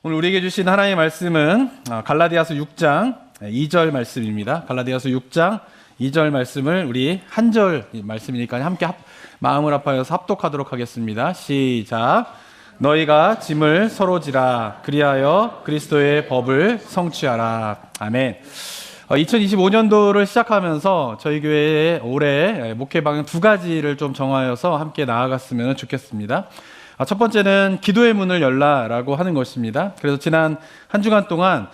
오늘 우리에게 주신 하나님의 말씀은 갈라디아서 6장 2절 말씀입니다. 갈라디아서 6장 2절 말씀을 우리 한 절 말씀이니까 함께 마음을 합하여서 합독하도록 하겠습니다. 시작. 너희가 짐을 서로 지라 그리하여 그리스도의 법을 성취하라. 아멘. 2025년도를 시작하면서 저희 교회에 올해 목회 방향 두 가지를 좀 정하여서 함께 나아갔으면 좋겠습니다. 첫 번째는 기도의 문을 열라라고 하는 것입니다. 그래서 지난 한 주간 동안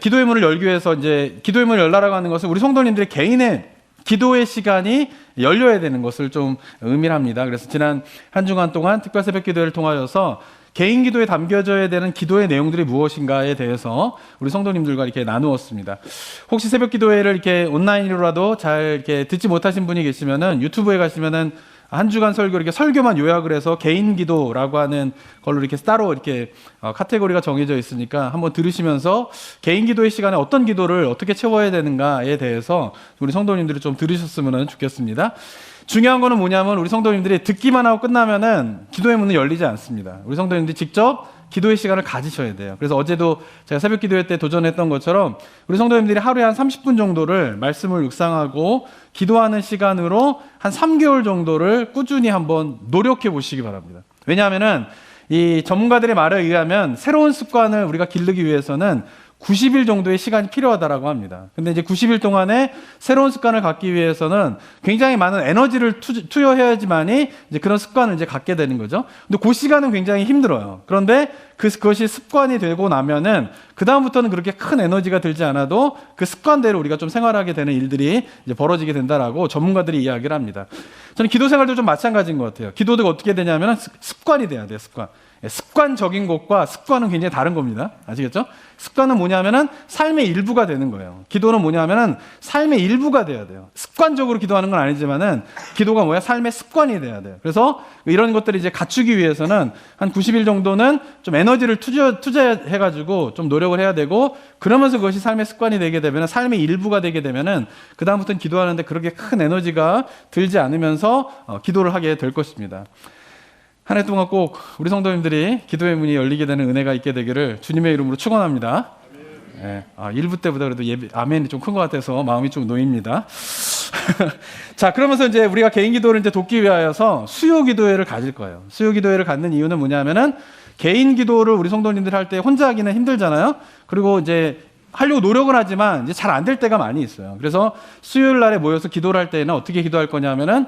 기도의 문을 열기 위해서 이제 기도의 문을 열라라고 하는 것은 우리 성도님들의 개인의 기도의 시간이 열려야 되는 것을 좀 의미를 합니다. 그래서 지난 한 주간 동안 특별 새벽 기도회를 통하여서 개인 기도에 담겨져야 되는 기도의 내용들이 무엇인가에 대해서 우리 성도님들과 이렇게 나누었습니다. 혹시 새벽 기도회를 이렇게 온라인으로라도 잘 이렇게 듣지 못하신 분이 계시면은 유튜브에 가시면은 한 주간 설교 이렇게 설교만 요약을 해서 개인 기도라고 하는 걸로 이렇게 따로 이렇게 카테고리가 정해져 있으니까 한번 들으시면서 개인 기도의 시간에 어떤 기도를 어떻게 채워야 되는가에 대해서 우리 성도님들이 좀 들으셨으면 좋겠습니다. 중요한 거는 뭐냐면 우리 성도님들이 듣기만 하고 끝나면은 기도의 문은 열리지 않습니다. 우리 성도님들이 직접 기도의 시간을 가지셔야 돼요. 그래서 어제도 제가 새벽 기도회 때 도전했던 것처럼 우리 성도님들이 하루에 한 30분 정도를 말씀을 묵상하고 기도하는 시간으로 한 3개월 정도를 꾸준히 한번 노력해 보시기 바랍니다. 왜냐하면은 이 전문가들의 말에 의하면 새로운 습관을 우리가 기르기 위해서는 90일 정도의 시간이 필요하다라고 합니다. 근데 이제 90일 동안에 새로운 습관을 갖기 위해서는 굉장히 많은 에너지를 투여해야지만이 이제 그런 습관을 이제 갖게 되는 거죠. 근데 그 시간은 굉장히 힘들어요. 그런데 그것이 습관이 되고 나면은 그다음부터는 그렇게 큰 에너지가 들지 않아도 그 습관대로 우리가 좀 생활하게 되는 일들이 이제 벌어지게 된다라고 전문가들이 이야기를 합니다. 저는 기도 생활도 좀 마찬가지인 것 같아요. 기도도 어떻게 되냐면은 습관이 돼야 돼요, 습관. 습관적인 것과 습관은 굉장히 다른 겁니다. 아시겠죠? 습관은 뭐냐면은 삶의 일부가 되는 거예요. 기도는 뭐냐면은 삶의 일부가 돼야 돼요. 습관적으로 기도하는 건 아니지만은 기도가 뭐야? 삶의 습관이 돼야 돼요. 그래서 이런 것들을 이제 갖추기 위해서는 한 90일 정도는 좀 에너지를 투자해가지고 좀 노력을 해야 되고 그러면서 그것이 삶의 습관이 되게 되면은 삶의 일부가 되게 되면은 그다음부터는 기도하는데 그렇게 큰 에너지가 들지 않으면서 기도를 하게 될 것입니다. 한 해 동안 꼭 우리 성도님들이 기도의 문이 열리게 되는 은혜가 있게 되기를 주님의 이름으로 축원합니다. 네, 1부 때보다 그래도 아멘이 좀 큰 것 같아서 마음이 좀 놓입니다. 자, 그러면서 이제 우리가 개인 기도를 이제 돕기 위하여서 수요 기도회를 가질 거예요. 수요 기도회를 갖는 이유는 뭐냐면은 개인 기도를 우리 성도님들 할 때 혼자 하기는 힘들잖아요. 그리고 이제 하려고 노력을 하지만 이제 잘 안 될 때가 많이 있어요. 그래서 수요일 날에 모여서 기도를 할 때는 어떻게 기도할 거냐면은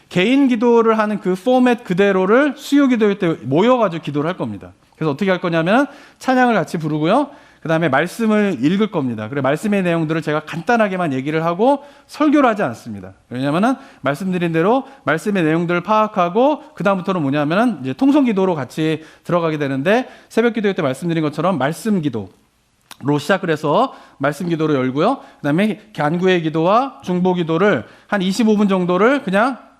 개인 기도를 하는 그 포맷 그대로를 수요 기도회 때 모여가지고 기도를 할 겁니다. 그래서 어떻게 할 거냐면 찬양을 같이 부르고요. 그 다음에 말씀을 읽을 겁니다. 그래 말씀의 내용들을 제가 간단하게만 얘기를 하고 설교를 하지 않습니다. 왜냐하면은 말씀드린 대로 말씀의 내용들을 파악하고 그 다음부터는 뭐냐면은 이제 통성 기도로 같이 들어가게 되는데 새벽 기도회 때 말씀드린 것처럼 말씀 기도. 로 시작을 해서 말씀 기도를 열고요. 그 다음에 간구의 기도와 중보 기도를 한 25분 정도를 그냥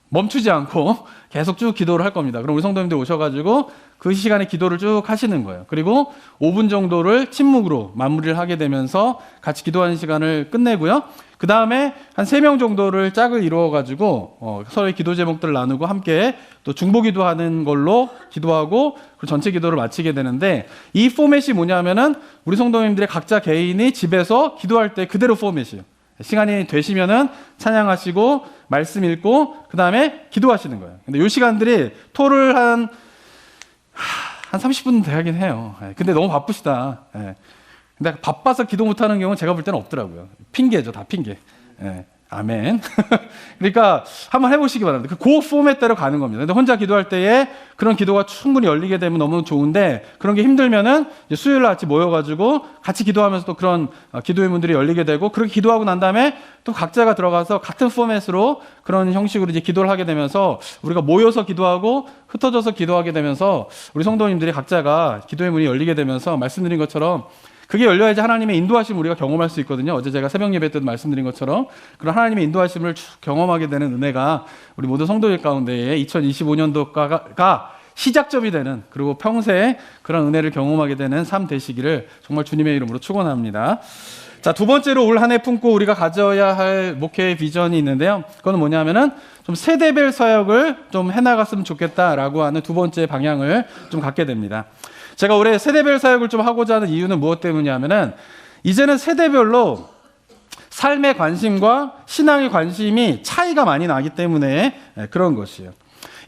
멈추지 않고 계속 쭉 기도를 할 겁니다. 그럼 우리 성도님들 오셔가지고 그 시간에 기도를 쭉 하시는 거예요. 그리고 5분 정도를 침묵으로 마무리를 하게 되면서 같이 기도하는 시간을 끝내고요. 그 다음에 한 3명 정도를 짝을 이루어가지고 서로의 기도 제목들을 나누고 함께 또 중보 기도하는 걸로 기도하고 그리고 전체 기도를 마치게 되는데 이 포맷이 뭐냐면은 우리 성도님들의 각자 개인이 집에서 기도할 때 그대로 포맷이에요. 시간이 되시면은 찬양하시고 말씀 읽고 그 다음에 기도하시는 거예요. 근데 이 시간들이 토를 한 30분 되긴 해요. 근데 너무 바쁘시다. 근데 바빠서 기도 못하는 경우는 제가 볼 때는 없더라고요. 핑계죠, 다 핑계. 아멘. 그러니까 한번 해보시기 바랍니다. 그 포맷대로 가는 겁니다. 근데 혼자 기도할 때에 그런 기도가 충분히 열리게 되면 너무 좋은데 그런 게 힘들면은 이제 수요일 날 같이 모여가지고 같이 기도하면서 또 그런 기도의 문들이 열리게 되고 그렇게 기도하고 난 다음에 또 각자가 들어가서 같은 포맷으로 그런 형식으로 이제 기도를 하게 되면서 우리가 모여서 기도하고 흩어져서 기도하게 되면서 우리 성도님들이 각자가 기도의 문이 열리게 되면서 말씀드린 것처럼 그게 열려야지 하나님의 인도하심을 우리가 경험할 수 있거든요. 어제 제가 새벽 예배 때도 말씀드린 것처럼 그런 하나님의 인도하심을 경험하게 되는 은혜가 우리 모든 성도들 가운데에 2025년도가 시작점이 되는 그리고 평생 그런 은혜를 경험하게 되는 삶 되시기를 정말 주님의 이름으로 축원합니다. 자, 두 번째로 올 한 해 품고 우리가 가져야 할 목회의 비전이 있는데요. 그건 뭐냐면은 좀 세대별 사역을 좀 해나갔으면 좋겠다라고 하는 두 번째 방향을 좀 갖게 됩니다. 제가 올해 세대별 사역을 좀 하고자 하는 이유는 무엇 때문이냐면은 이제는 세대별로 삶의 관심과 신앙의 관심이 차이가 많이 나기 때문에 그런 것이에요.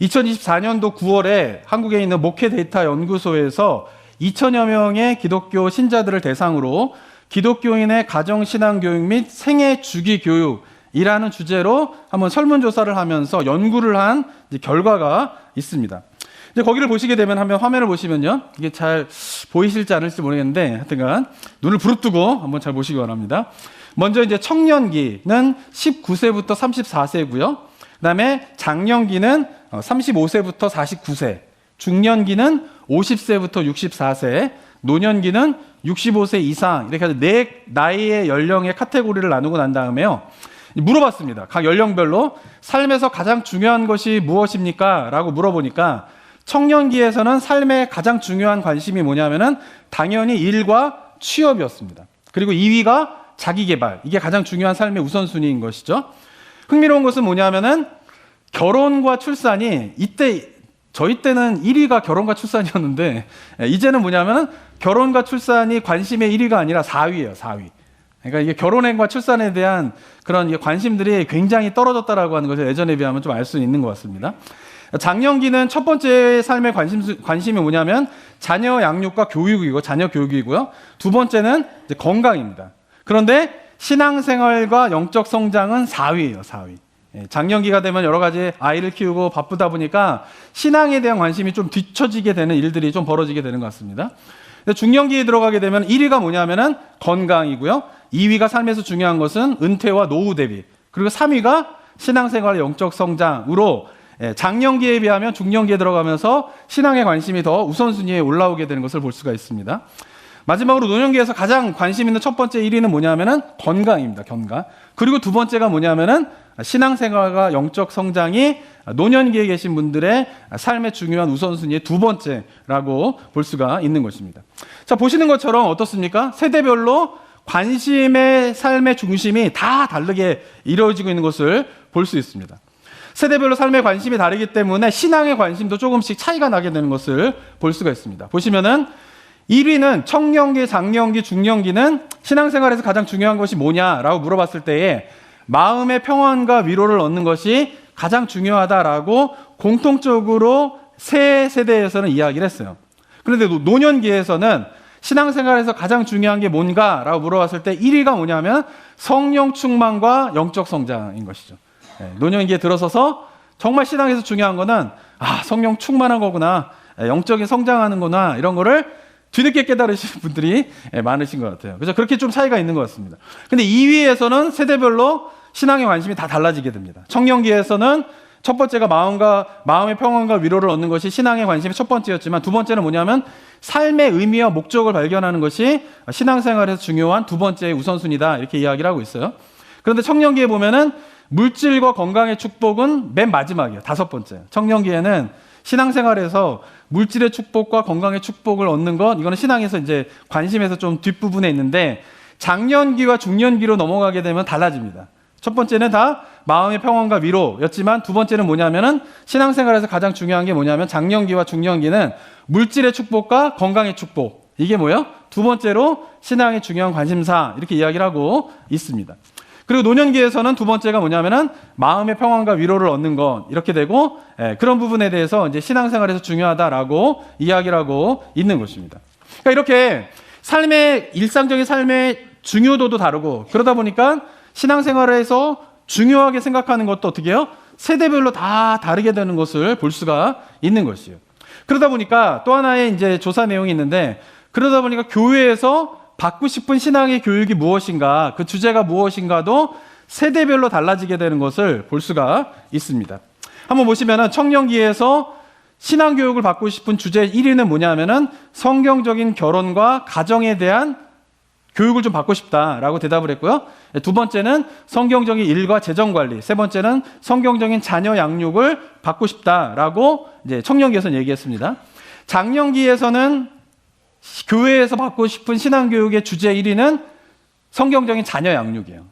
2024년도 9월에 한국에 있는 목회 데이터 연구소에서 2천여 명의 기독교 신자들을 대상으로 기독교인의 가정신앙교육 및 생애 주기 교육이라는 주제로 한번 설문조사를 하면서 연구를 한 결과가 있습니다. 이제 거기를 보시게 되면 한번 화면을 보시면요. 이게 잘 보이실지 않을지 모르겠는데 하여튼간 눈을 부릅뜨고 한번 잘 보시기 바랍니다. 먼저 이제 청년기는 19세부터 34세고요. 그다음에 장년기는 35세부터 49세, 중년기는 50세부터 64세, 노년기는 65세 이상 이렇게 해서 네 나이의 연령의 카테고리를 나누고 난 다음에요. 물어봤습니다. 각 연령별로 삶에서 가장 중요한 것이 무엇입니까? 라고 물어보니까 청년기에서는 삶의 가장 중요한 관심이 뭐냐면은 당연히 일과 취업이었습니다. 그리고 2위가 자기개발. 이게 가장 중요한 삶의 우선순위인 것이죠. 흥미로운 것은 뭐냐면은 결혼과 출산이 저희 때는 1위가 결혼과 출산이었는데 이제는 뭐냐면은 결혼과 출산이 관심의 1위가 아니라 4위예요, 4위. 그러니까 이게 결혼과 출산에 대한 그런 관심들이 굉장히 떨어졌다라고 하는 것을 예전에 비하면 좀 알 수 있는 것 같습니다. 장년기는 첫 번째 삶의 관심이 뭐냐면 자녀 양육과 교육이고 자녀 교육이고요. 두 번째는 이제 건강입니다. 그런데 신앙생활과 영적 성장은 4위예요, 4위. 장년기가 되면 여러 가지 아이를 키우고 바쁘다 보니까 신앙에 대한 관심이 좀 뒤처지게 되는 일들이 좀 벌어지게 되는 것 같습니다. 중년기에 들어가게 되면 1위가 뭐냐면은 건강이고요. 2위가 삶에서 중요한 것은 은퇴와 노후 대비. 그리고 3위가 신앙생활의 영적 성장으로 장년기에 비하면 중년기에 들어가면서 신앙의 관심이 더 우선순위에 올라오게 되는 것을 볼 수가 있습니다. 마지막으로 노년기에서 가장 관심 있는 첫 번째 1위는 뭐냐면은 건강입니다. 건강. 그리고 두 번째가 뭐냐면은 신앙생활과 영적 성장이 노년기에 계신 분들의 삶의 중요한 우선순위의 두 번째라고 볼 수가 있는 것입니다. 자, 보시는 것처럼 어떻습니까? 세대별로 관심의 삶의 중심이 다 다르게 이루어지고 있는 것을 볼 수 있습니다. 세대별로 삶의 관심이 다르기 때문에 신앙의 관심도 조금씩 차이가 나게 되는 것을 볼 수가 있습니다. 보시면은 1위는 청년기, 장년기, 중년기는 신앙생활에서 가장 중요한 것이 뭐냐라고 물어봤을 때에 마음의 평안과 위로를 얻는 것이 가장 중요하다라고 공통적으로 세 세대에서는 이야기를 했어요. 그런데 노년기에서는 신앙생활에서 가장 중요한 게 뭔가라고 물어봤을 때 1위가 뭐냐면 성령 충만과 영적 성장인 것이죠. 노년기에 들어서서 정말 신앙에서 중요한 거는 성령 충만한 거구나, 영적인 성장하는 거나 이런 거를 뒤늦게 깨달으시는 분들이 많으신 것 같아요. 그래서 그렇게 좀 차이가 있는 것 같습니다. 근데 2위에서는 세대별로 신앙의 관심이 다 달라지게 됩니다. 청년기에서는 첫 번째가 마음의 평안과 위로를 얻는 것이 신앙의 관심이 첫 번째였지만 두 번째는 뭐냐면 삶의 의미와 목적을 발견하는 것이 신앙생활에서 중요한 두 번째의 우선순위다 이렇게 이야기를 하고 있어요. 그런데 청년기에 보면은 물질과 건강의 축복은 맨 마지막이에요. 다섯 번째. 청년기에는 신앙생활에서 물질의 축복과 건강의 축복을 얻는 것, 이거는 신앙에서 이제 관심에서 좀 뒷부분에 있는데 장년기와 중년기로 넘어가게 되면 달라집니다. 첫 번째는 다 마음의 평안과 위로였지만 두 번째는 뭐냐면은 신앙생활에서 가장 중요한 게 뭐냐면 장년기와 중년기는 물질의 축복과 건강의 축복. 이게 뭐예요? 두 번째로 신앙의 중요한 관심사 이렇게 이야기를 하고 있습니다. 그리고 노년기에서는 두 번째가 뭐냐면은 마음의 평안과 위로를 얻는 것 이렇게 되고 그런 부분에 대해서 이제 신앙생활에서 중요하다라고 이야기를 하고 있는 것입니다. 그러니까 이렇게 일상적인 삶의 중요도도 다르고 그러다 보니까 신앙생활에서 중요하게 생각하는 것도 어떻게 해요? 세대별로 다 다르게 되는 것을 볼 수가 있는 것이에요. 그러다 보니까 또 하나의 이제 조사 내용이 있는데 그러다 보니까 교회에서 받고 싶은 신앙의 교육이 무엇인가, 그 주제가 무엇인가도 세대별로 달라지게 되는 것을 볼 수가 있습니다. 한번 보시면은 청년기에서 신앙교육을 받고 싶은 주제 1위는 뭐냐면은 성경적인 결혼과 가정에 대한 교육을 좀 받고 싶다라고 대답을 했고요. 두 번째는 성경적인 일과 재정 관리, 세 번째는 성경적인 자녀 양육을 받고 싶다라고 이제 청년기에서는 얘기했습니다. 장년기에서는 교회에서 받고 싶은 신앙교육의 주제 1위는 성경적인 자녀 양육이에요.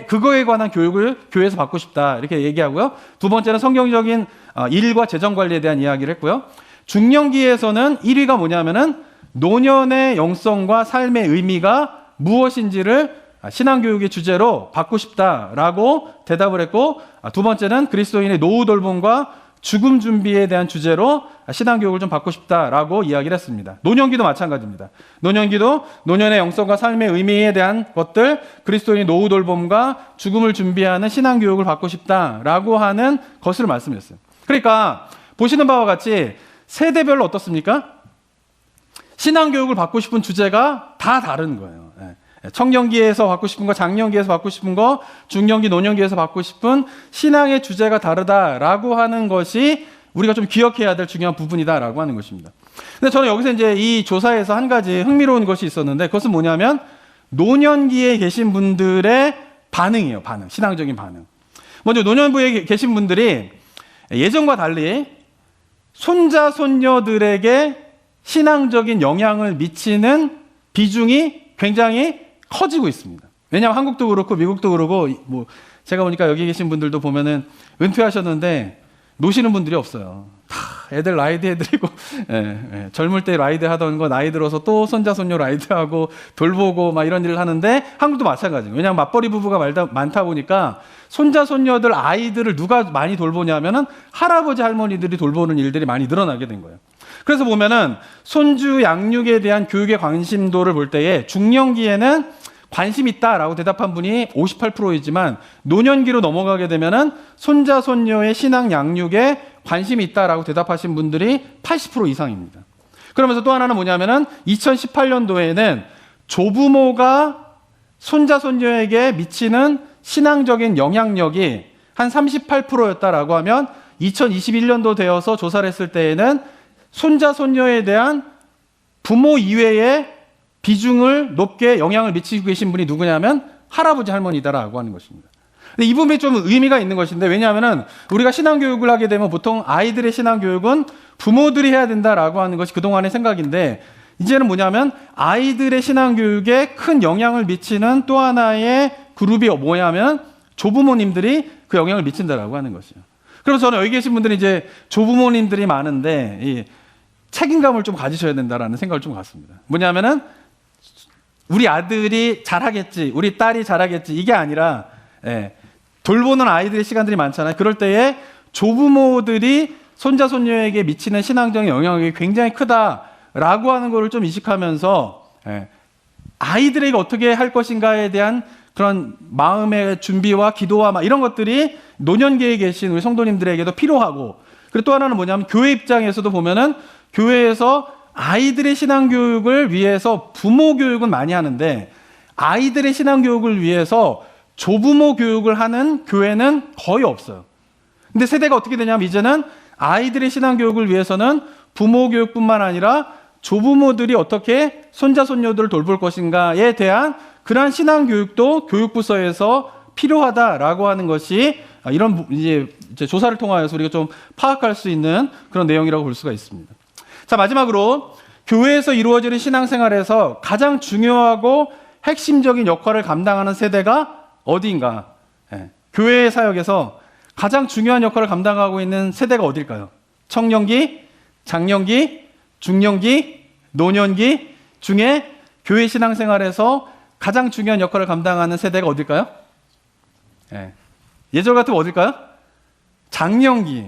그거에 관한 교육을 교회에서 받고 싶다 이렇게 얘기하고요. 두 번째는 성경적인 일과 재정 관리에 대한 이야기를 했고요. 중년기에서는 1위가 뭐냐면은 노년의 영성과 삶의 의미가 무엇인지를 신앙교육의 주제로 받고 싶다라고 대답을 했고, 두 번째는 그리스도인의 노후 돌봄과 죽음 준비에 대한 주제로 신앙교육을 좀 받고 싶다라고 이야기를 했습니다. 노년기도 마찬가지입니다. 노년기도 노년의 영성과 삶의 의미에 대한 것들, 그리스도인의 노후 돌봄과 죽음을 준비하는 신앙교육을 받고 싶다라고 하는 것을 말씀했어요. 그러니까 보시는 바와 같이 세대별로 어떻습니까? 신앙교육을 받고 싶은 주제가 다 다른 거예요. 청년기에서 받고 싶은 거, 장년기에서 받고 싶은 거, 중년기, 노년기에서 받고 싶은 신앙의 주제가 다르다라고 하는 것이 우리가 좀 기억해야 될 중요한 부분이다라고 하는 것입니다. 근데 저는 여기서 이제 이 조사에서 한 가지 흥미로운 것이 있었는데, 그것은 뭐냐면 노년기에 계신 분들의 반응이에요. 반응, 신앙적인 반응. 먼저 노년부에 계신 분들이 예전과 달리 손자, 손녀들에게 신앙적인 영향을 미치는 비중이 굉장히 커지고 있습니다. 왜냐하면 한국도 그렇고 미국도 그렇고, 뭐 제가 보니까 여기 계신 분들도 보면은 은퇴하셨는데 노시는 분들이 없어요. 다 애들 라이드 해드리고 젊을 때 라이드 하던 거 나이 들어서 또 손자 손녀 라이드하고 돌보고 막 이런 일을 하는데, 한국도 마찬가지예요. 왜냐하면 맞벌이 부부가 많다 보니까 손자 손녀들 아이들을 누가 많이 돌보냐면은 할아버지 할머니들이 돌보는 일들이 많이 늘어나게 된 거예요. 그래서 보면은 손주 양육에 대한 교육의 관심도를 볼 때에 중년기에는 관심 있다라고 대답한 분이 58%이지만 노년기로 넘어가게 되면은 손자 손녀의 신앙 양육에 관심이 있다라고 대답하신 분들이 80% 이상입니다. 그러면서 또 하나는 뭐냐면은 2018년도에는 조부모가 손자 손녀에게 미치는 신앙적인 영향력이 한 38%였다라고 하면 2021년도 되어서 조사를 했을 때에는 손자 손녀에 대한 부모 이외의 비중을 높게 영향을 미치고 계신 분이 누구냐면 할아버지 할머니다라고 하는 것입니다. 근데 이 부분이 좀 의미가 있는 것인데, 왜냐하면 우리가 신앙교육을 하게 되면 보통 아이들의 신앙교육은 부모들이 해야 된다라고 하는 것이 그동안의 생각인데, 이제는 뭐냐면 아이들의 신앙교육에 큰 영향을 미치는 또 하나의 그룹이 뭐냐면 조부모님들이 그 영향을 미친다라고 하는 것이에요. 그래서 저는 여기 계신 분들이 이제 조부모님들이 많은데 이 책임감을 좀 가지셔야 된다라는 생각을 좀 갖습니다. 뭐냐면은 우리 아들이 잘하겠지, 우리 딸이 잘하겠지, 이게 아니라 돌보는 아이들의 시간들이 많잖아요. 그럴 때에 조부모들이 손자 손녀에게 미치는 신앙적인 영향력이 굉장히 크다라고 하는 것을 좀 인식하면서 아이들에게 어떻게 할 것인가에 대한 그런 마음의 준비와 기도와 막 이런 것들이 노년기에 계신 우리 성도님들에게도 필요하고, 그리고 또 하나는 뭐냐면 교회 입장에서도 보면은 교회에서 아이들의 신앙교육을 위해서 부모 교육은 많이 하는데 아이들의 신앙교육을 위해서 조부모 교육을 하는 교회는 거의 없어요. 근데 세대가 어떻게 되냐면 이제는 아이들의 신앙교육을 위해서는 부모 교육뿐만 아니라 조부모들이 어떻게 손자 손녀들을 돌볼 것인가에 대한 그러한 신앙교육도 교육부서에서 필요하다라고 하는 것이 이런 이제 조사를 통하여서 우리가 좀 파악할 수 있는 그런 내용이라고 볼 수가 있습니다. 자, 마지막으로 교회에서 이루어지는 신앙생활에서 가장 중요하고 핵심적인 역할을 감당하는 세대가 어디인가? 교회의 사역에서 가장 중요한 역할을 감당하고 있는 세대가 어딜까요? 청년기, 장년기, 중년기, 노년기 중에 교회 신앙생활에서 가장 중요한 역할을 감당하는 세대가 어딜까요? 예절 같으면 어딜까요? 장년기,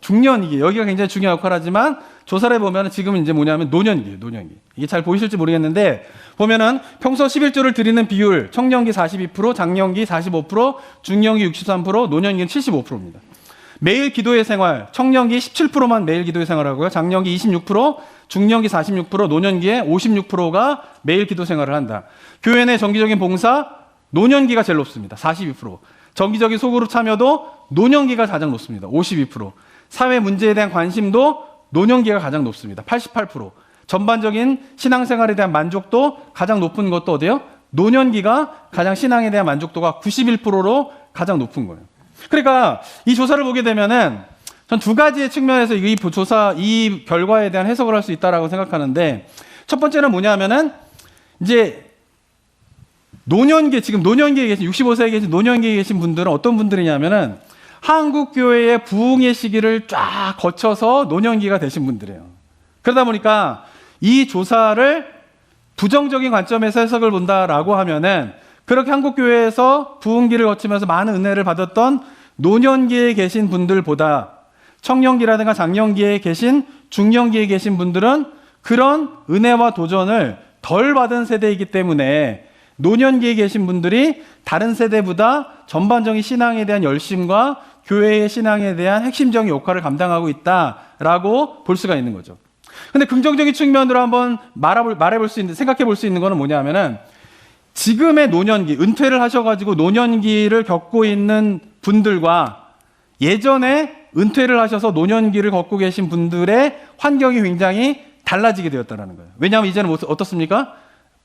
중년기, 여기가 굉장히 중요한 역할을 하지만 조사를 해보면 지금은 이제 뭐냐면 노년기예요, 노년기. 이게 잘 보이실지 모르겠는데 보면은 평소 11조를 드리는 비율, 청년기 42%, 장년기 45%, 중년기 63%, 노년기는 75%입니다. 매일 기도의 생활, 청년기 17%만 매일 기도의 생활하고요. 장년기 26%, 중년기 46%, 노년기에 56%가 매일 기도 생활을 한다. 교회 내 정기적인 봉사, 노년기가 제일 높습니다. 42%. 정기적인 소그룹 참여도 노년기가 가장 높습니다. 52%. 사회 문제에 대한 관심도 노년기가 가장 높습니다. 88%. 전반적인 신앙생활에 대한 만족도 가장 높은 것도 어디예요? 노년기가 가장 신앙에 대한 만족도가 91%로 가장 높은 거예요. 그러니까 이 조사를 보게 되면은 전 두 가지의 측면에서 이 조사, 이 결과에 대한 해석을 할 수 있다라고 생각하는데, 첫 번째는 뭐냐면은 이제 노년기, 지금 노년기에 계신 65세에 계신 노년기에 계신 분들은 어떤 분들이냐면은 한국 교회의 부흥의 시기를 쫙 거쳐서 노년기가 되신 분들이에요. 그러다 보니까 이 조사를 부정적인 관점에서 해석을 본다라고 하면은 그렇게 한국교회에서 부흥기를 거치면서 많은 은혜를 받았던 노년기에 계신 분들보다 청년기라든가 장년기에 계신 중년기에 계신 분들은 그런 은혜와 도전을 덜 받은 세대이기 때문에 노년기에 계신 분들이 다른 세대보다 전반적인 신앙에 대한 열심과 교회의 신앙에 대한 핵심적인 역할을 감당하고 있다라고 볼 수가 있는 거죠. 근데 긍정적인 측면으로 한번 말해볼 수 있는, 생각해 볼 수 있는 거는 뭐냐면은 지금의 노년기, 은퇴를 하셔가지고 노년기를 겪고 있는 분들과 예전에 은퇴를 하셔서 노년기를 겪고 계신 분들의 환경이 굉장히 달라지게 되었다는 거예요. 왜냐하면 이제는 어떻습니까?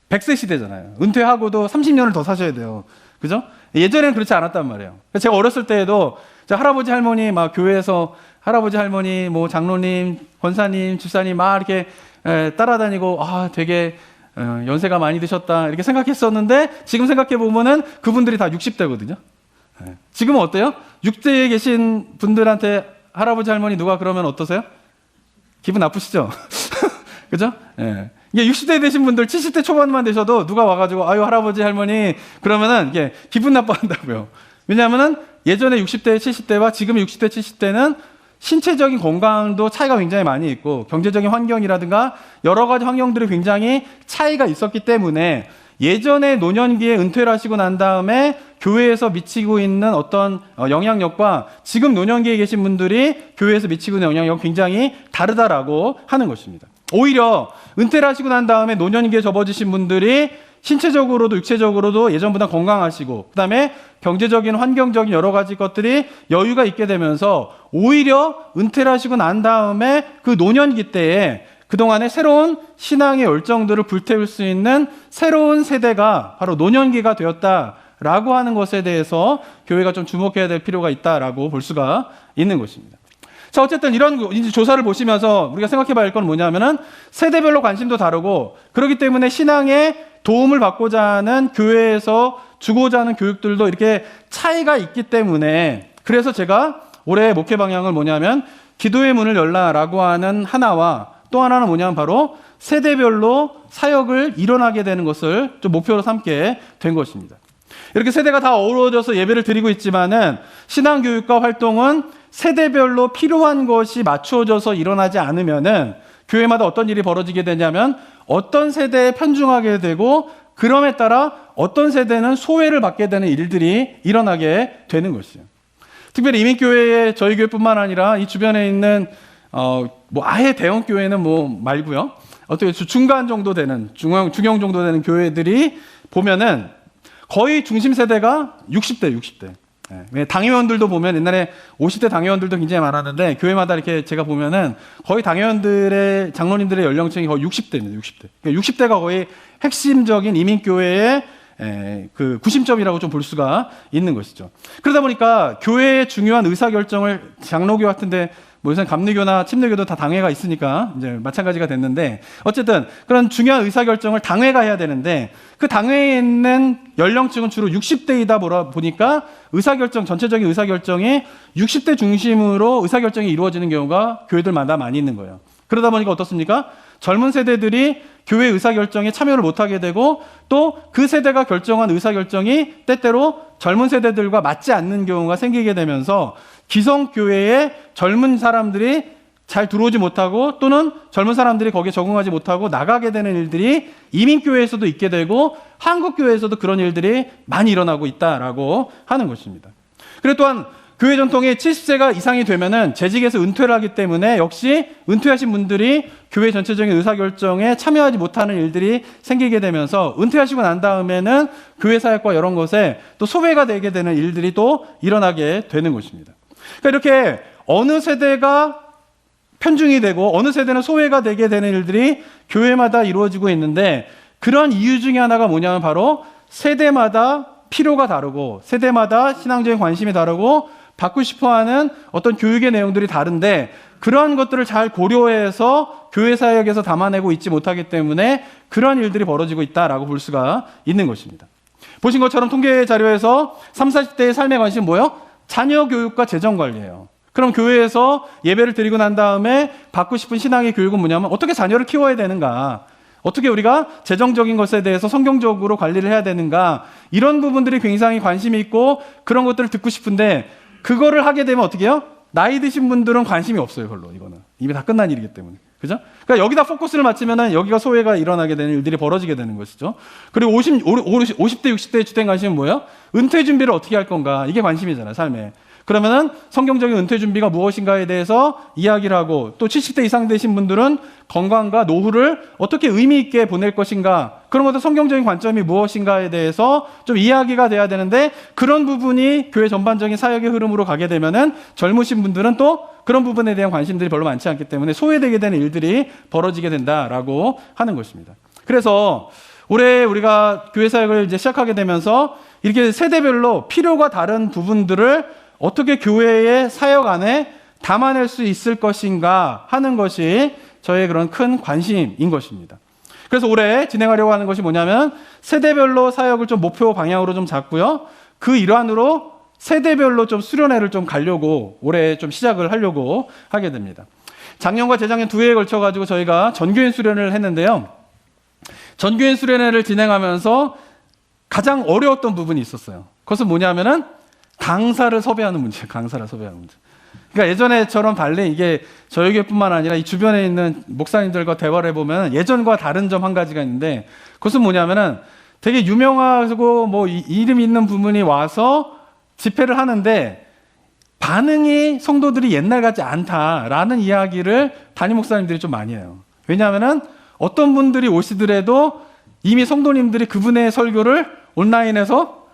100세 시대잖아요. 은퇴하고도 30년을 더 사셔야 돼요. 그죠? 예전에는 그렇지 않았단 말이에요. 제가 어렸을 때에도 할아버지 할머니 막 교회에서 할아버지 할머니 뭐 장로님, 권사님, 집사님 막 이렇게 따라다니고 되게 연세가 많이 드셨다 이렇게 생각했었는데 지금 생각해 보면은 그분들이 다 60대거든요. 지금은 어때요? 6대에 계신 분들한테 할아버지 할머니 누가 그러면 어떠세요? 기분 나쁘시죠? 그죠? 예. 이게 60대 되신 분들 70대 초반만 되셔도 누가 와가지고 아유 할아버지 할머니 그러면은 이게 기분 나빠한다고요. 왜냐하면은 예전에 60대 70대와 지금의 60대 70대는 신체적인 건강도 차이가 굉장히 많이 있고 경제적인 환경이라든가 여러 가지 환경들이 굉장히 차이가 있었기 때문에 예전에 노년기에 은퇴를 하시고 난 다음에 교회에서 미치고 있는 어떤 영향력과 지금 노년기에 계신 분들이 교회에서 미치고 있는 영향력이 굉장히 다르다라고 하는 것입니다. 오히려 은퇴를 하시고 난 다음에 노년기에 접어드신 분들이 신체적으로도 육체적으로도 예전보다 건강하시고 그다음에 경제적인 환경적인 여러 가지 것들이 여유가 있게 되면서 오히려 은퇴를 하시고 난 다음에 그 노년기 때에 그동안의 새로운 신앙의 열정들을 불태울 수 있는 새로운 세대가 바로 노년기가 되었다라고 하는 것에 대해서 교회가 좀 주목해야 될 필요가 있다라고 볼 수가 있는 것입니다. 자, 어쨌든 이런 조사를 보시면서 우리가 생각해 봐야 할 건 뭐냐면은 세대별로 관심도 다르고 그렇기 때문에 신앙에 도움을 받고자 하는 교회에서 주고자 하는 교육들도 이렇게 차이가 있기 때문에 그래서 제가 올해 목회 방향을 뭐냐면 기도의 문을 열라라고 하는 하나와 또 하나는 뭐냐면 바로 세대별로 사역을 일어나게 되는 것을 좀 목표로 삼게 된 것입니다. 이렇게 세대가 다 어우러져서 예배를 드리고 있지만은 신앙교육과 활동은 세대별로 필요한 것이 맞추어져서 일어나지 않으면은 교회마다 어떤 일이 벌어지게 되냐면 어떤 세대에 편중하게 되고 그럼에 따라 어떤 세대는 소외를 받게 되는 일들이 일어나게 되는 것이에요. 특별히 이민교회의 저희 교회뿐만 아니라 이 주변에 있는 뭐 아예 대형 교회는 뭐 말고요. 어떻게 중간 정도 되는 중형 정도 되는 교회들이 보면은 거의 중심 세대가 60대. 당회원들도 보면 옛날에 50대 당회원들도 굉장히 많았는데 교회마다 이렇게 제가 보면은 거의 당회원들의 장로님들의 연령층이 거의 60대입니다. 60대. 그러니까 60대가 거의 핵심적인 이민교회의 그 구심점이라고 좀 볼 수가 있는 것이죠. 그러다 보니까 교회의 중요한 의사결정을 장로교 같은데 뭐 요새 감리교나 침례교도 다 당회가 있으니까 이제 마찬가지가 됐는데 어쨌든 그런 중요한 의사결정을 당회가 해야 되는데 그 당회에 있는 연령층은 주로 60대이다 보니까 전체적인 의사결정이 60대 중심으로 의사결정이 이루어지는 경우가 교회들마다 많이 있는 거예요. 그러다 보니까 어떻습니까? 젊은 세대들이 교회 의사결정에 참여를 못하게 되고 또 그 세대가 결정한 의사결정이 때때로 젊은 세대들과 맞지 않는 경우가 생기게 되면서 기성교회에 젊은 사람들이 잘 들어오지 못하고 또는 젊은 사람들이 거기에 적응하지 못하고 나가게 되는 일들이 이민교회에서도 있게 되고 한국교회에서도 그런 일들이 많이 일어나고 있다라고 하는 것입니다. 그리고 또한 교회 전통이 70세가 이상이 되면은 재직에서 은퇴를 하기 때문에 역시 은퇴하신 분들이 교회 전체적인 의사결정에 참여하지 못하는 일들이 생기게 되면서 은퇴하시고 난 다음에는 교회 사역과 이런 것에 또 소외가 되게 되는 일들이 또 일어나게 되는 것입니다. 그러니까 이렇게 어느 세대가 편중이 되고 어느 세대는 소외가 되게 되는 일들이 교회마다 이루어지고 있는데 그런 이유 중에 하나가 뭐냐면 바로 세대마다 필요가 다르고 세대마다 신앙적인 관심이 다르고 받고 싶어하는 어떤 교육의 내용들이 다른데 그러한 것들을 잘 고려해서 교회 사역에서 담아내고 있지 못하기 때문에 그런 일들이 벌어지고 있다라고 볼 수가 있는 것입니다. 보신 것처럼 통계 자료에서 30, 40대의 삶의 관심은 뭐예요? 자녀 교육과 재정 관리예요. 그럼 교회에서 예배를 드리고 난 다음에 받고 싶은 신앙의 교육은 뭐냐면 어떻게 자녀를 키워야 되는가, 어떻게 우리가 재정적인 것에 대해서 성경적으로 관리를 해야 되는가, 이런 부분들이 굉장히 관심이 있고 그런 것들을 듣고 싶은데 그거를 하게 되면 어떻게 해요? 나이 드신 분들은 관심이 없어요. 별로. 이거는 이미 다 끝난 일이기 때문에. 그죠? 그러니까 여기다 포커스를 맞추면은 여기가 소외가 일어나게 되는 일들이 벌어지게 되는 것이죠. 그리고 50대, 60대의 주된 관심은 뭐예요? 은퇴 준비를 어떻게 할 건가? 이게 관심이잖아요, 삶에. 그러면은 성경적인 은퇴 준비가 무엇인가에 대해서 이야기를 하고, 또 70대 이상 되신 분들은 건강과 노후를 어떻게 의미 있게 보낼 것인가, 그런 것도 성경적인 관점이 무엇인가에 대해서 좀 이야기가 돼야 되는데, 그런 부분이 교회 전반적인 사역의 흐름으로 가게 되면은 젊으신 분들은 또 그런 부분에 대한 관심들이 별로 많지 않기 때문에 소외되게 되는 일들이 벌어지게 된다라고 하는 것입니다. 그래서 올해 우리가 교회 사역을 이제 시작하게 되면서 이렇게 세대별로 필요가 다른 부분들을 어떻게 교회의 사역 안에 담아낼 수 있을 것인가 하는 것이 저의 그런 큰 관심인 것입니다. 그래서 올해 진행하려고 하는 것이 뭐냐면 세대별로 사역을 좀 목표 방향으로 좀 잡고요. 그 일환으로 세대별로 좀 수련회를 좀 가려고 올해 좀 시작을 하려고 하게 됩니다. 작년과 재작년 두 해에 걸쳐가지고 저희가 전교인 수련회를 했는데요. 전교인 수련회를 진행하면서 가장 어려웠던 부분이 있었어요. 그것은 뭐냐면은 강사를 섭외하는 문제예요. 강사를 섭외하는 문제. 그러니까 예전에처럼 달리 이게 저희 교회뿐만 아니라 이 주변에 있는 목사님들과 대화를 해보면 예전과 다른 점 한 가지가 있는데, 그것은 뭐냐면은 되게 유명하고 뭐 이름 있는 부분이 와서 집회를 하는데 반응이 성도들이 옛날 같지 않다라는 이야기를 담임 목사님들이 좀 많이 해요. 왜냐하면은 어떤 분들이 오시더라도 이미 성도님들이 그분의 설교를 온라인에서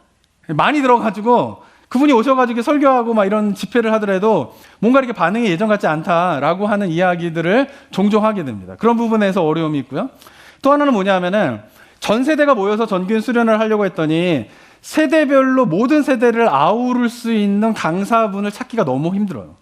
많이 들어가지고 그분이 오셔가지고 설교하고 막 이런 집회를 하더라도 뭔가 이렇게 반응이 예전 같지 않다라고 하는 이야기들을 종종 하게 됩니다. 그런 부분에서 어려움이 있고요. 또 하나는 뭐냐면은 전 세대가 모여서 전교인 수련을 하려고 했더니 세대별로 모든 세대를 아우를 수 있는 강사분을 찾기가 너무 힘들어요.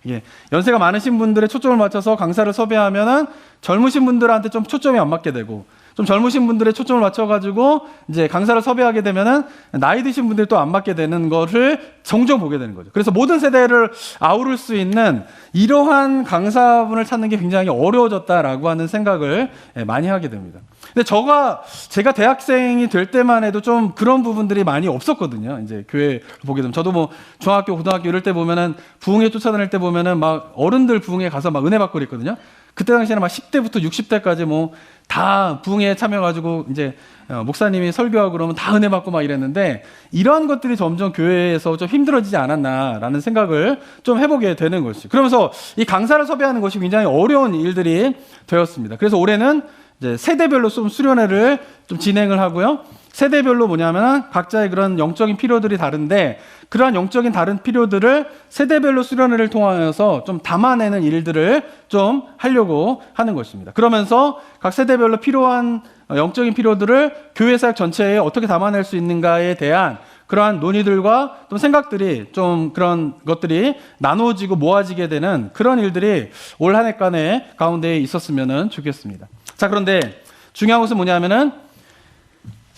예, 연세가 많으신 분들의 초점을 맞춰서 강사를 섭외하면은 젊으신 분들한테 좀 초점이 안 맞게 되고, 좀 젊으신 분들의 초점을 맞춰가지고 이제 강사를 섭외하게 되면은 나이 드신 분들이 또 안 맞게 되는 거를 종종 보게 되는 거죠. 그래서 모든 세대를 아우를 수 있는 이러한 강사분을 찾는 게 굉장히 어려워졌다라고 하는 생각을 많이 하게 됩니다. 근데 제가 대학생이 될 때만 해도 좀 그런 부분들이 많이 없었거든요. 이제 교회 보게 되면 저도 뭐 중학교, 고등학교 이럴 때 보면은 부흥회 쫓아다닐 때 보면은 막 어른들 부흥회 가서 막 은혜 받고 그랬거든요. 그때 당시에는 막 10대부터 60대까지 뭐 다 부흥회에 참여해가지고 이제 목사님이 설교하고 그러면 다 은혜 받고 막 이랬는데, 이러한 것들이 점점 교회에서 좀 힘들어지지 않았나라는 생각을 좀 해보게 되는 것이죠. 그러면서 이 강사를 섭외하는 것이 굉장히 어려운 일들이 되었습니다. 그래서 올해는 이제 세대별로 좀 수련회를 좀 진행을 하고요. 세대별로 뭐냐면 각자의 그런 영적인 필요들이 다른데 그러한 영적인 다른 필요들을 세대별로 수련회를 통하여서 좀 담아내는 일들을 좀 하려고 하는 것입니다. 그러면서 각 세대별로 필요한 영적인 필요들을 교회 사역 전체에 어떻게 담아낼 수 있는가에 대한 그러한 논의들과 좀 생각들이 좀 그런 것들이 나누어지고 모아지게 되는 그런 일들이 올 한 해간의 가운데에 있었으면 좋겠습니다. 자, 그런데 중요한 것은 뭐냐면은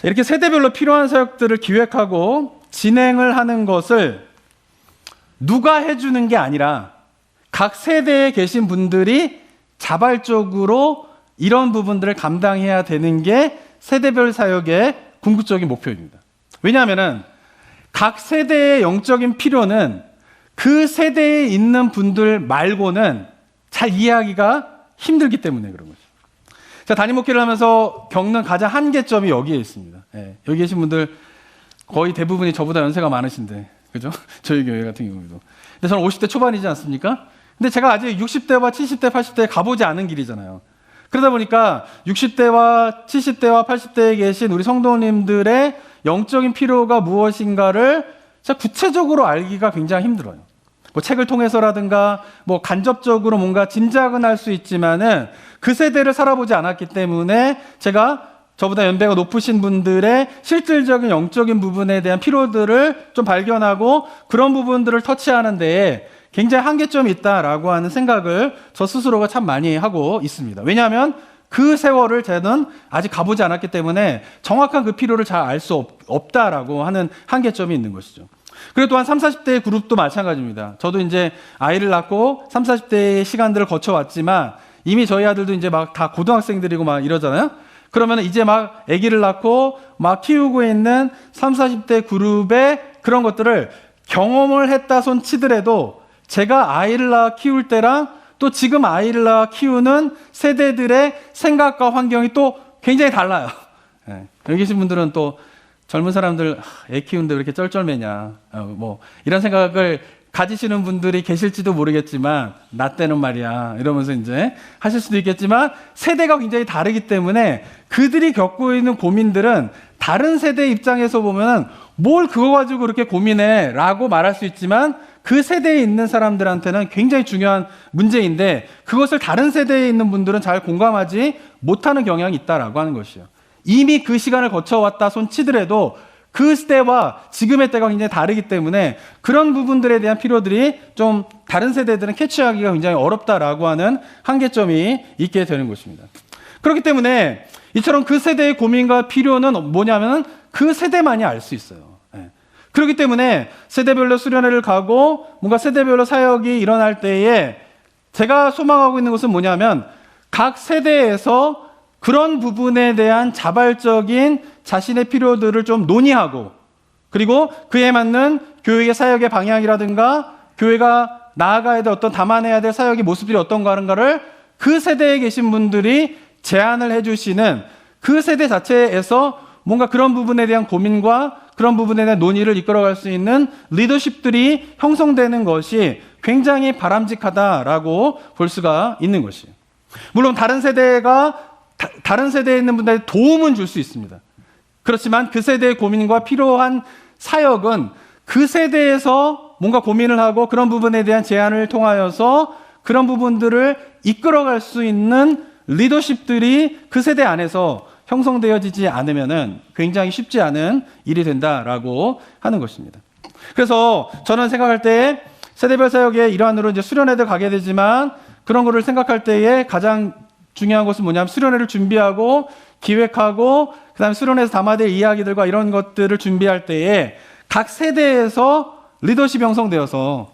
이렇게 세대별로 필요한 사역들을 기획하고 진행을 하는 것을 누가 해주는 게 아니라 각 세대에 계신 분들이 자발적으로 이런 부분들을 감당해야 되는 게 세대별 사역의 궁극적인 목표입니다. 왜냐하면은 각 세대의 영적인 필요는 그 세대에 있는 분들 말고는 잘 이해하기가 힘들기 때문에 그런 거죠. 자, 담임 목회를 하면서 겪는 가장 한계점이 여기에 있습니다. 예, 여기 계신 분들 거의 대부분이 저보다 연세가 많으신데, 그죠? 저희 교회 같은 경우도. 근데 저는 50대 초반이지 않습니까? 근데 제가 아직 60대와 70대, 80대에 가보지 않은 길이잖아요. 그러다 보니까 60대와 70대와 80대에 계신 우리 성도님들의 영적인 필요가 무엇인가를 구체적으로 알기가 굉장히 힘들어요. 뭐 책을 통해서라든가 뭐 간접적으로 뭔가 짐작은 할 수 있지만은 그 세대를 살아보지 않았기 때문에 제가 저보다 연배가 높으신 분들의 실질적인 영적인 부분에 대한 필요들을 좀 발견하고 그런 부분들을 터치하는 데에 굉장히 한계점이 있다라고 하는 생각을 저 스스로가 참 많이 하고 있습니다. 왜냐하면 그 세월을 저는 아직 가보지 않았기 때문에 정확한 그 필요를 잘 알 수 없다라고 하는 한계점이 있는 것이죠. 그리고 또한 30, 40대 그룹도 마찬가지입니다. 저도 이제 아이를 낳고 30, 40대의 시간들을 거쳐왔지만 이미 저희 아들도 이제 막 다 고등학생들이고 막 이러잖아요. 그러면 이제 막 아기를 낳고 막 키우고 있는 30, 40대 그룹의 그런 것들을 경험을 했다 손 치더라도 제가 아이를 낳아 키울 때랑 또 지금 아이를 낳아 키우는 세대들의 생각과 환경이 또 굉장히 달라요. 네. 여기 계신 분들은 또 젊은 사람들 애 키우는데 왜 이렇게 쩔쩔매냐 뭐 이런 생각을 가지시는 분들이 계실지도 모르겠지만 나 때는 말이야 이러면서 이제 하실 수도 있겠지만 세대가 굉장히 다르기 때문에 그들이 겪고 있는 고민들은 다른 세대 입장에서 보면은 뭘 그거 가지고 그렇게 고민해 라고 말할 수 있지만 그 세대에 있는 사람들한테는 굉장히 중요한 문제인데 그것을 다른 세대에 있는 분들은 잘 공감하지 못하는 경향이 있다라고 하는 것이요. 이미 그 시간을 거쳐왔다 손 치더라도 그 때와 지금의 때가 굉장히 다르기 때문에 그런 부분들에 대한 필요들이 좀 다른 세대들은 캐치하기가 굉장히 어렵다라고 하는 한계점이 있게 되는 것입니다. 그렇기 때문에 이처럼 그 세대의 고민과 필요는 뭐냐면 그 세대만이 알 수 있어요. 그렇기 때문에 세대별로 수련회를 가고 뭔가 세대별로 사역이 일어날 때에 제가 소망하고 있는 것은 뭐냐면 각 세대에서 그런 부분에 대한 자발적인 자신의 필요들을 좀 논의하고 그리고 그에 맞는 교회의 사역의 방향이라든가 교회가 나아가야 될 어떤 담아내야 될 사역의 모습들이 어떤가 하는가를 그 세대에 계신 분들이 제안을 해주시는 그 세대 자체에서 뭔가 그런 부분에 대한 고민과 그런 부분에 대한 논의를 이끌어갈 수 있는 리더십들이 형성되는 것이 굉장히 바람직하다라고 볼 수가 있는 것이에요. 물론 다른 세대에 있는 분들에게 도움은 줄 수 있습니다. 그렇지만 그 세대의 고민과 필요한 사역은 그 세대에서 뭔가 고민을 하고 그런 부분에 대한 제안을 통하여서 그런 부분들을 이끌어갈 수 있는 리더십들이 그 세대 안에서 형성되어지지 않으면은 굉장히 쉽지 않은 일이 된다라고 하는 것입니다. 그래서 저는 생각할 때 세대별 사역의 일환으로 이제 수련회도 가게 되지만 그런 거를 생각할 때에 가장 중요한 것은 뭐냐면 수련회를 준비하고 기획하고 그다음에 수련회에서 담아야 이야기들과 이런 것들을 준비할 때에 각 세대에서 리더십이 형성되어서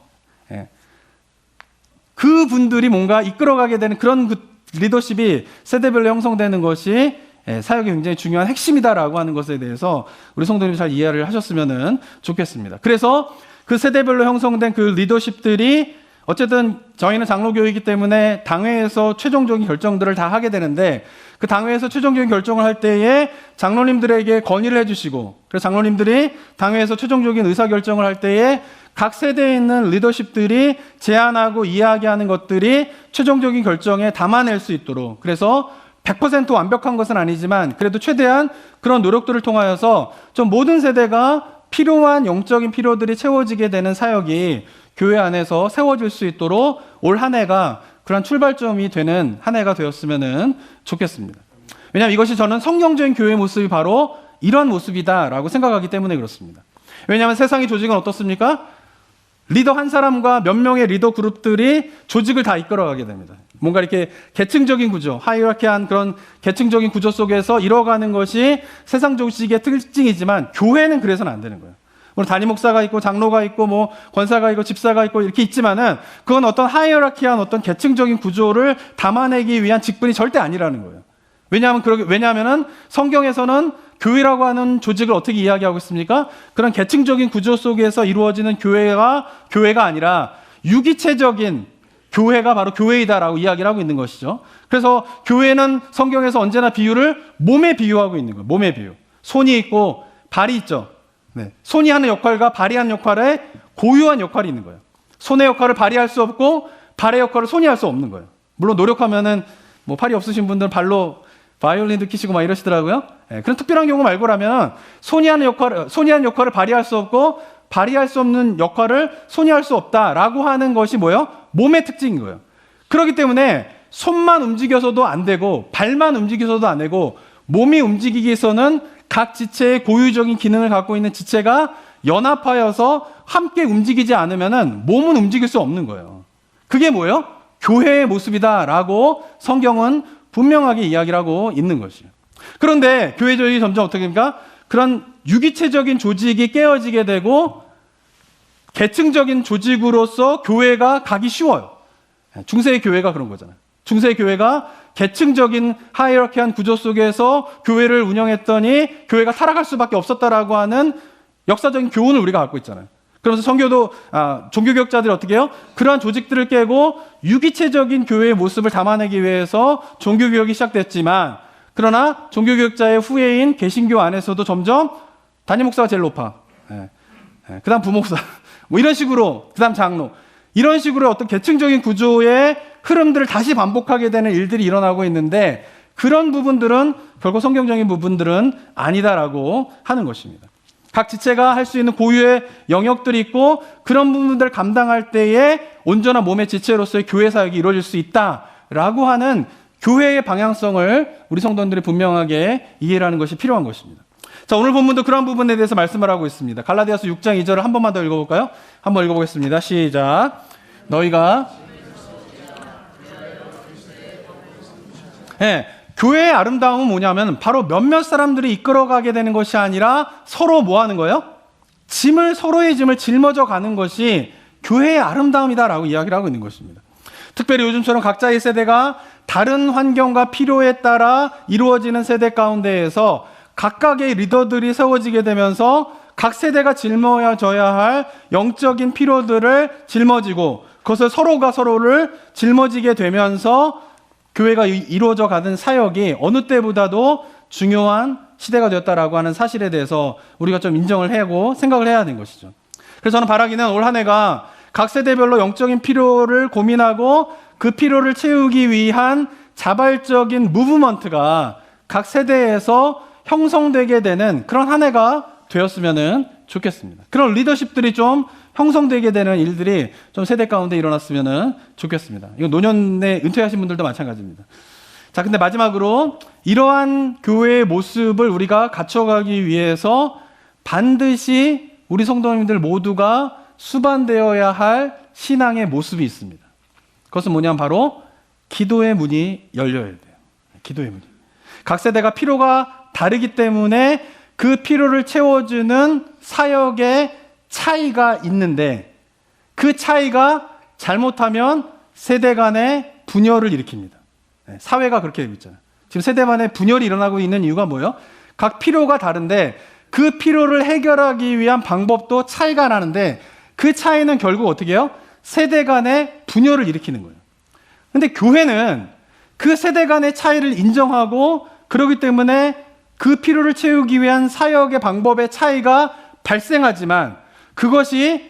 그 분들이 뭔가 이끌어가게 되는 그런 리더십이 세대별로 형성되는 것이 사역이 굉장히 중요한 핵심이다라고 하는 것에 대해서 우리 성도님이 잘 이해를 하셨으면 좋겠습니다. 그래서 그 세대별로 형성된 그 리더십들이 어쨌든 저희는 장로교이기 때문에 당회에서 최종적인 결정들을 다 하게 되는데 그 당회에서 최종적인 결정을 할 때에 장로님들에게 건의를 해주시고 그래서 장로님들이 당회에서 최종적인 의사결정을 할 때에 각 세대에 있는 리더십들이 제안하고 이야기하는 것들이 최종적인 결정에 담아낼 수 있도록 그래서 100% 완벽한 것은 아니지만 그래도 최대한 그런 노력들을 통하여서 좀 모든 세대가 필요한 영적인 필요들이 채워지게 되는 사역이 교회 안에서 세워질 수 있도록 올 한 해가 그런 출발점이 되는 한 해가 되었으면 좋겠습니다. 왜냐하면 이것이 저는 성경적인 교회의 모습이 바로 이러한 모습이다라고 생각하기 때문에 그렇습니다. 왜냐하면 세상의 조직은 어떻습니까? 리더 한 사람과 몇 명의 리더 그룹들이 조직을 다 이끌어가게 됩니다. 뭔가 이렇게 계층적인 구조, 하이라키한 그런 계층적인 구조 속에서 이뤄가는 것이 세상 조직의 특징이지만 교회는 그래서는 안 되는 거예요. 물론 담임 목사가 있고 장로가 있고 뭐 권사가 있고 집사가 있고 이렇게 있지만은 그건 어떤 하이라키한 어떤 계층적인 구조를 담아내기 위한 직분이 절대 아니라는 거예요. 왜냐하면은 성경에서는 교회라고 하는 조직을 어떻게 이야기하고 있습니까? 그런 계층적인 구조 속에서 이루어지는 교회가 아니라 유기체적인 교회가 바로 교회이다라고 이야기를 하고 있는 것이죠. 그래서 교회는 성경에서 언제나 비유를 몸에 비유하고 있는 거예요. 몸에 비유. 손이 있고 발이 있죠. 네. 손이 하는 역할과 발이 하는 역할에 고유한 역할이 있는 거예요. 손의 역할을 발이 할 수 없고 발의 역할을 손이 할 수 없는 거예요. 물론 노력하면은 뭐 팔이 없으신 분들은 발로 바이올린도 키시고 막 이러시더라고요. 네. 그런 특별한 경우 말고라면 손이 하는 역할을 발이 할 수 없고 발이 할 수 없는 역할을 손이 할 수 없다라고 하는 것이 뭐예요? 몸의 특징인 거예요. 그렇기 때문에 손만 움직여서도 안 되고 발만 움직여서도 안 되고 몸이 움직이기 위해서는 각 지체의 고유적인 기능을 갖고 있는 지체가 연합하여서 함께 움직이지 않으면은 몸은 움직일 수 없는 거예요. 그게 뭐예요? 교회의 모습이다라고 성경은 분명하게 이야기를 하고 있는 것이에요. 그런데 교회 조직이 점점 어떻게 됩니까? 그런 유기체적인 조직이 깨어지게 되고 계층적인 조직으로서 교회가 가기 쉬워요. 중세의 교회가 그런 거잖아요. 중세의 교회가 계층적인 하이어키한 구조 속에서 교회를 운영했더니 교회가 타락할 수밖에 없었다라고 하는 역사적인 교훈을 우리가 갖고 있잖아요. 그러면서 종교개혁자들이 어떻게 해요? 그러한 조직들을 깨고 유기체적인 교회의 모습을 담아내기 위해서 종교개혁이 시작됐지만, 그러나 종교개혁자의 후예인 개신교 안에서도 점점 담임 목사가 제일 높아. 그 다음 부목사. 뭐 이런 식으로, 그 다음 장로. 이런 식으로 어떤 계층적인 구조의 흐름들을 다시 반복하게 되는 일들이 일어나고 있는데, 그런 부분들은 결코 성경적인 부분들은 아니다라고 하는 것입니다. 각 지체가 할 수 있는 고유의 영역들이 있고, 그런 부분들을 감당할 때에 온전한 몸의 지체로서의 교회 사역이 이루어질 수 있다라고 하는 교회의 방향성을 우리 성도님들이 분명하게 이해를 하는 것이 필요한 것입니다. 자, 오늘 본문도 그런 부분에 대해서 말씀을 하고 있습니다. 갈라디아서 6장 2절을 한 번만 더 읽어볼까요? 한번 읽어보겠습니다. 시작. 너희가 교회의 아름다움은 뭐냐면 바로 몇몇 사람들이 이끌어가게 되는 것이 아니라 서로 뭐 하는 거예요? 서로의 짐을 짊어져 가는 것이 교회의 아름다움이다라고 이야기를 하고 있는 것입니다. 특별히 요즘처럼 각자의 세대가 다른 환경과 필요에 따라 이루어지는 세대 가운데에서 각각의 리더들이 세워지게 되면서 각 세대가 짊어져야 할 영적인 필요들을 짊어지고, 그것을 서로가 서로를 짊어지게 되면서 교회가 이루어져 가는 사역이 어느 때보다도 중요한 시대가 되었다라고 하는 사실에 대해서 우리가 좀 인정을 하고 생각을 해야 되는 것이죠. 그래서 저는 바라기는 올 한 해가 각 세대별로 영적인 필요를 고민하고 그 필요를 채우기 위한 자발적인 무브먼트가 각 세대에서 형성되게 되는 그런 한 해가 되었으면 좋겠습니다. 그런 리더십들이 좀 형성되게 되는 일들이 좀 세대 가운데 일어났으면 좋겠습니다. 이거 노년에 은퇴하신 분들도 마찬가지입니다. 자, 근데 마지막으로 이러한 교회의 모습을 우리가 갖춰가기 위해서 반드시 우리 성도님들 모두가 수반되어야 할 신앙의 모습이 있습니다. 그것은 뭐냐면 바로 기도의 문이 열려야 돼요. 기도의 문이. 각 세대가 필요가 다르기 때문에 그 필요를 채워주는 사역의 차이가 있는데, 그 차이가 잘못하면 세대 간의 분열을 일으킵니다. 사회가 그렇게 되고 있잖아요. 지금 세대 간의 분열이 일어나고 있는 이유가 뭐예요? 각 필요가 다른데 그 필요를 해결하기 위한 방법도 차이가 나는데, 그 차이는 결국 어떻게 해요? 세대 간의 분열을 일으키는 거예요. 근데 교회는 그 세대 간의 차이를 인정하고, 그렇기 때문에 그 필요를 채우기 위한 사역의 방법의 차이가 발생하지만 그것이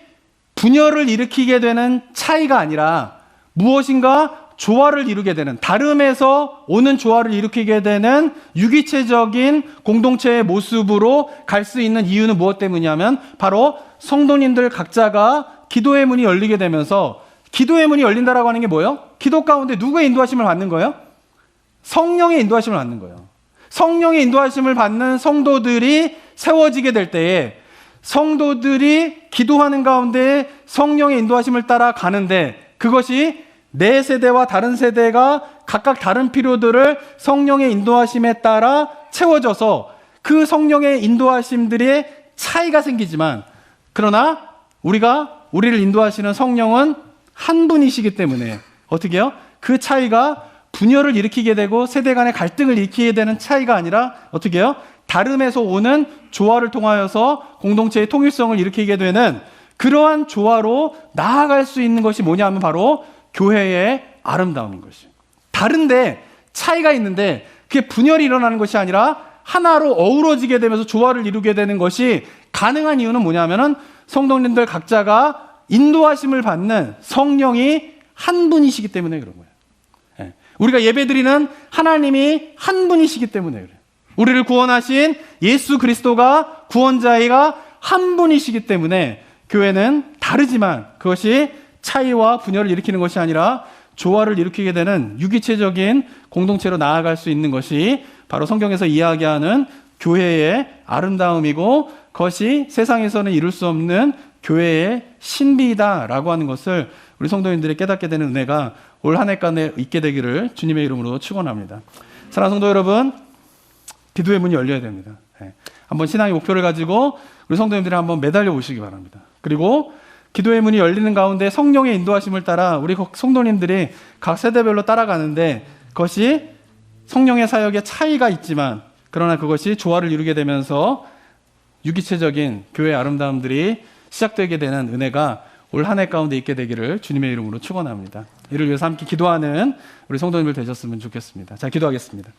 분열을 일으키게 되는 차이가 아니라 무엇인가 조화를 이루게 되는, 다름에서 오는 조화를 일으키게 되는 유기체적인 공동체의 모습으로 갈 수 있는 이유는 무엇 때문이냐면 바로 성도님들 각자가 기도의 문이 열리게 되면서, 기도의 문이 열린다라고 하는 게 뭐예요? 기도 가운데 누구의 인도하심을 받는 거예요? 성령의 인도하심을 받는 거예요. 성령의 인도하심을 받는 성도들이 세워지게 될 때에 성도들이 기도하는 가운데 성령의 인도하심을 따라 가는데, 그것이 내 세대와 다른 세대가 각각 다른 필요들을 성령의 인도하심에 따라 채워져서 그 성령의 인도하심들의 차이가 생기지만, 그러나 우리를 인도하시는 성령은 한 분이시기 때문에 어떻게 해요? 그 차이가 분열을 일으키게 되고 세대 간의 갈등을 일으키게 되는 차이가 아니라 어떻게 해요? 다름에서 오는 조화를 통하여서 공동체의 통일성을 일으키게 되는 그러한 조화로 나아갈 수 있는 것이 뭐냐면 바로 교회의 아름다움인 것이에요. 다른데 차이가 있는데 그게 분열이 일어나는 것이 아니라 하나로 어우러지게 되면서 조화를 이루게 되는 것이 가능한 이유는 뭐냐면은 성도님들 각자가 인도하심을 받는 성령이 한 분이시기 때문에 그런 거예요. 우리가 예배드리는 하나님이 한 분이시기 때문에 그래요. 우리를 구원하신 예수 그리스도가 구원자이가 한 분이시기 때문에 교회는 다르지만 그것이 차이와 분열을 일으키는 것이 아니라 조화를 일으키게 되는 유기체적인 공동체로 나아갈 수 있는 것이 바로 성경에서 이야기하는 교회의 아름다움이고, 그것이 세상에서는 이룰 수 없는 교회의 신비이다라고 하는 것을 우리 성도님들이 깨닫게 되는 은혜가 올 한 해간에 있게 되기를 주님의 이름으로 축원합니다. 사랑하는 성도 여러분, 기도의 문이 열려야 됩니다. 한번 신앙의 목표를 가지고 우리 성도님들이 한번 매달려 보시기 바랍니다. 그리고 기도의 문이 열리는 가운데 성령의 인도하심을 따라 우리 성도님들이 각 세대별로 따라가는데 그것이 성령의 사역에 차이가 있지만 그러나 그것이 조화를 이루게 되면서 유기체적인 교회의 아름다움들이 시작되게 되는 은혜가 올 한 해 가운데 있게 되기를 주님의 이름으로 축원합니다. 이를 위해서 함께 기도하는 우리 성도님들 되셨으면 좋겠습니다. 자, 기도하겠습니다.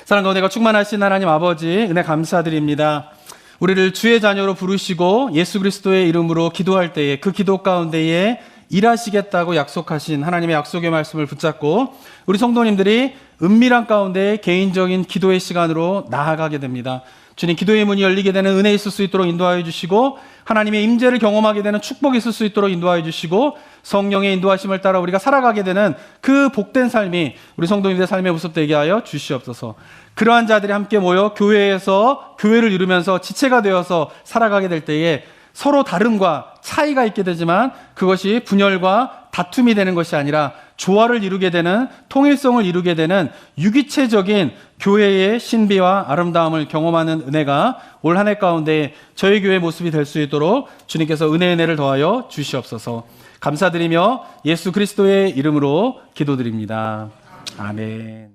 사랑과 은혜가 충만하신 하나님 아버지, 은혜 감사드립니다. 우리를 주의 자녀로 부르시고 예수 그리스도의 이름으로 기도할 때에 그 기도 가운데에 일하시겠다고 약속하신 하나님의 약속의 말씀을 붙잡고 우리 성도님들이 은밀한 가운데 개인적인 기도의 시간으로 나아가게 됩니다. 주님, 기도의 문이 열리게 되는 은혜 있을 수 있도록 인도하여 주시고 하나님의 임재를 경험하게 되는 축복이 있을 수 있도록 인도하여 주시고 성령의 인도하심을 따라 우리가 살아가게 되는 그 복된 삶이 우리 성도님들의 삶의 모습 되게 하여 주시옵소서. 그러한 자들이 함께 모여 교회에서 교회를 이루면서 지체가 되어서 살아가게 될 때에 서로 다름과 차이가 있게 되지만 그것이 분열과 다툼이 되는 것이 아니라 조화를 이루게 되는, 통일성을 이루게 되는 유기체적인 교회의 신비와 아름다움을 경험하는 은혜가 올 한 해 가운데 저희 교회의 모습이 될 수 있도록 주님께서 은혜를 더하여 주시옵소서. 감사드리며 예수 그리스도의 이름으로 기도드립니다. 아멘.